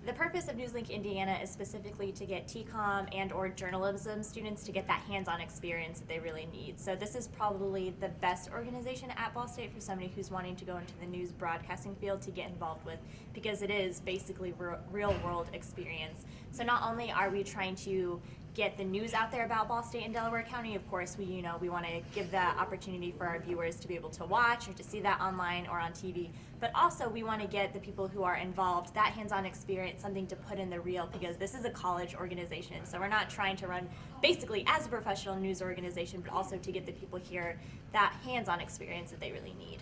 The purpose of NewsLink Indiana is specifically to get TCOM and or journalism students to get that hands-on experience that they really need. So this is probably the best organization at Ball State for somebody who's wanting to go into the news broadcasting field to get involved with, because it is basically real-world experience. So not only are we trying to get the news out there about Ball State and Delaware County, of course, we want to give that opportunity for our viewers to be able to watch or to see that online or on TV, but also we want to get the people who are involved that hands-on experience, something to put in the reel, because this is a college organization, so we're not trying to run basically as a professional news organization, but also to get the people here that hands-on experience that they really need.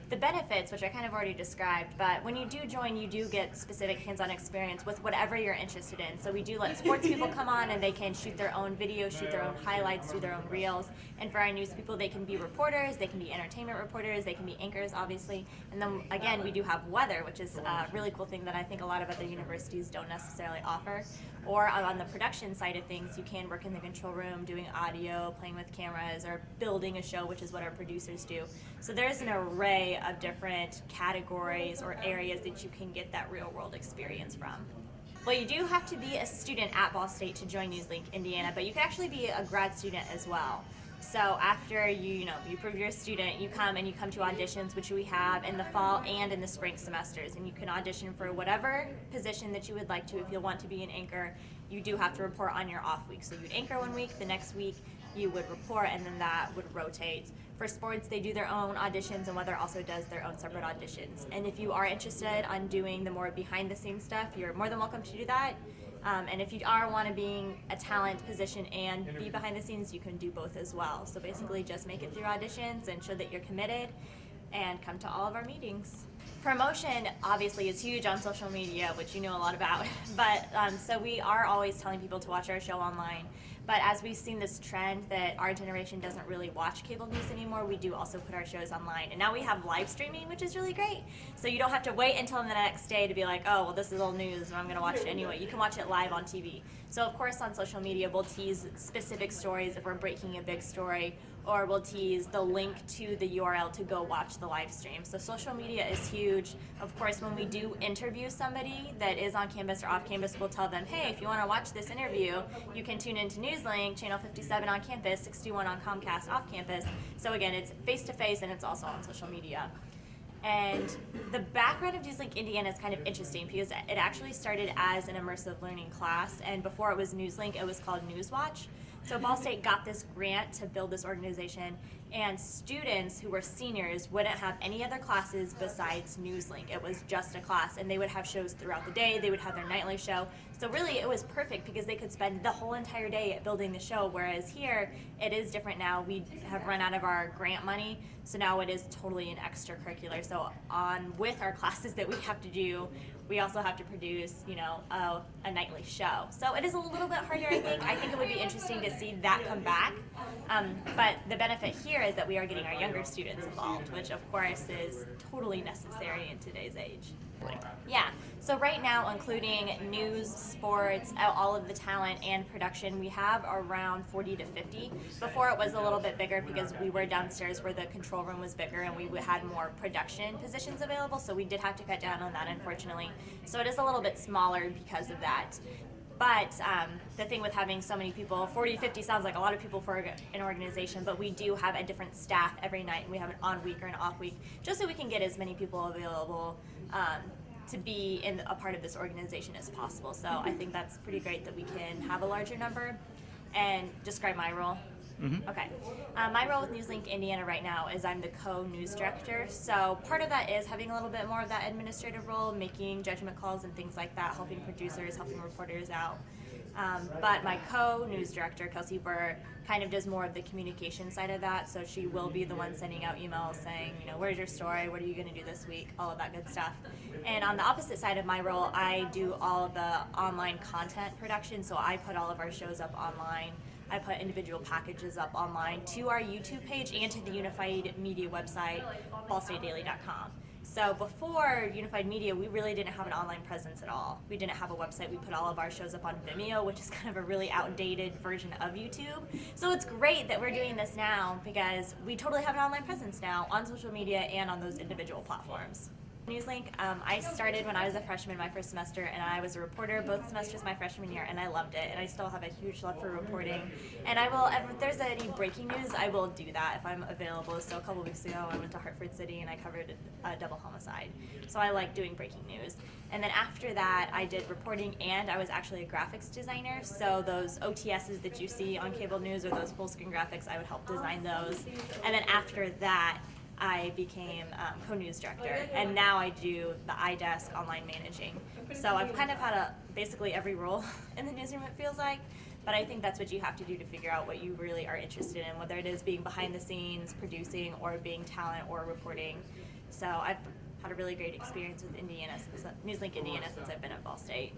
The benefits, which I kind of already described, but when you do join, you do get specific hands-on experience with whatever you're interested in. So we do let sports people come on and they can shoot their own videos, shoot their own highlights, do their own reels. And for our news people, they can be reporters, they can be entertainment reporters, they can be anchors, obviously. And then again, we do have weather, which is a really cool thing that I think a lot of other universities don't necessarily offer. Or on the production side of things, you can work in the control room doing audio, playing with cameras, or building a show, which is what our producers do. So there's an array of different categories or areas that you can get that real world experience from. Well, you do have to be a student at Ball State to join NewsLink Indiana, but you can actually be a grad student as well. So after you prove you're a student, you come to auditions, which we have in the fall and in the spring semesters, and you can audition for whatever position that you would like to. If you want to be an anchor, you do have to report on your off week. So you'd anchor one week, the next week you would report, and then that would rotate. For sports, they do their own auditions, and weather also does their own separate auditions. And if you are interested on doing the more behind the scenes stuff, you're more than welcome to do that. And if you want to be a talent position and be behind the scenes, you can do both as well. So basically just make it through auditions and show that you're committed and come to all of our meetings. Promotion obviously is huge on social media, which you know a lot about, but so we are always telling people to watch our show online. But as we've seen this trend that our generation doesn't really watch cable news anymore, we do also put our shows online. And now we have live streaming, which is really great. So you don't have to wait until the next day to be like, oh, well, this is old news and I'm going to watch it anyway. You can watch it live on TV. So of course on social media, we'll tease specific stories if we're breaking a big story, or we'll tease the link to the URL to go watch the live stream. So social media is huge. Of course, when we do interview somebody that is on campus or off campus, we'll tell them, hey, if you want to watch this interview, you can tune into NewsLink, channel 57 on campus, 61 on Comcast off campus. So again, it's face-to-face and it's also on social media. And the background of NewsLink Indiana is kind of interesting because it actually started as an immersive learning class, and before it was NewsLink, it was called Newswatch. So Ball State got this grant to build this organization, and students who were seniors wouldn't have any other classes besides NewsLink. It was just a class, and they would have shows throughout the day. They would have their nightly show. So really it was perfect because they could spend the whole entire day building the show, whereas here it is different now. We have run out of our grant money, so now it is totally an extracurricular. So with our classes that we have to do, we also have to produce, a nightly show. So it is a little bit harder, I think. I think it would be interesting to see that come back. But the benefit here is that we are getting our younger students involved, which of course is totally necessary in today's age. Yeah, so right now, including news, sports, all of the talent and production, we have around 40 to 50. Before it was a little bit bigger because we were downstairs where the control room was bigger and we had more production positions available, so we did have to cut down on that, unfortunately. So it is a little bit smaller because of that. But the thing with having so many people, 40, 50 sounds like a lot of people for an organization, but we do have a different staff every night, and we have an on week or an off week, just so we can get as many people available to be in a part of this organization as possible. So I think that's pretty great that we can have a larger number. And describe my role. Mm-hmm. Okay. My role with NewsLink Indiana right now is I'm the co-news director. So part of that is having a little bit more of that administrative role, making judgment calls and things like that, helping producers, helping reporters out. But my co-news director, Kelsey Burr, kind of does more of the communication side of that. So she will be the one sending out emails saying, where's your story? What are you going to do this week? All of that good stuff. And on the opposite side of my role, I do all of the online content production. So I put all of our shows up online. I put individual packages up online to our YouTube page and to the Unified Media website, ballstatedaily.com. So before Unified Media, we really didn't have an online presence at all. We didn't have a website. We put all of our shows up on Vimeo, which is kind of a really outdated version of YouTube. So it's great that we're doing this now because we totally have an online presence now on social media and on those individual platforms. NewsLink, I started when I was a freshman my first semester, and I was a reporter both semesters my freshman year, and I loved it, and I still have a huge love for reporting. And I will, if there's any breaking news, I will do that if I'm available. So a couple weeks ago I went to Hartford City and I covered a double homicide. So I like doing breaking news. And then after that I did reporting, and I was actually a graphics designer, so those OTSs that you see on cable news or those full screen graphics, I would help design those. And then after that I became co-news director, and now I do the iDesk online managing. So I've kind of had basically every role in the newsroom, it feels like, but I think that's what you have to do to figure out what you really are interested in, whether it is being behind the scenes, producing, or being talent or reporting. So I've had a really great experience with NewsLink Indiana since I've been at Ball State.